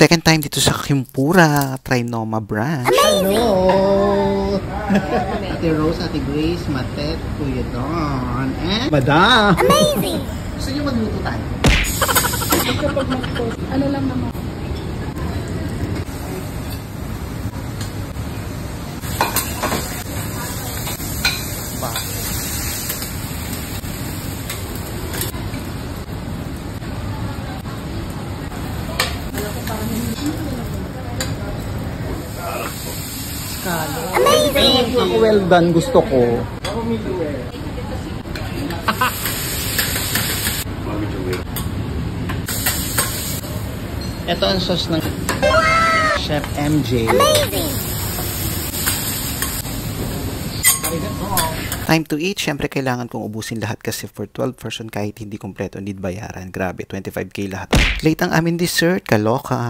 Second time dito sa Kimpura, Trinoma branch. Hello! Ate Rose, Ate Grace, Matet, Kuya Don, and Madam! Amazing! Gusto niyo magluto tayo? Kapag mag-post, ano lang naman? Amazing! Ako well done, gusto ko. Ito ang sauce ng Chef MJ. Amazing! Time to eat, syempre kailangan kong ubusin lahat kasi for 12 person kahit hindi kompleto need bayaran. Grabe, 25k lahat. Late ang aming dessert, kaloka.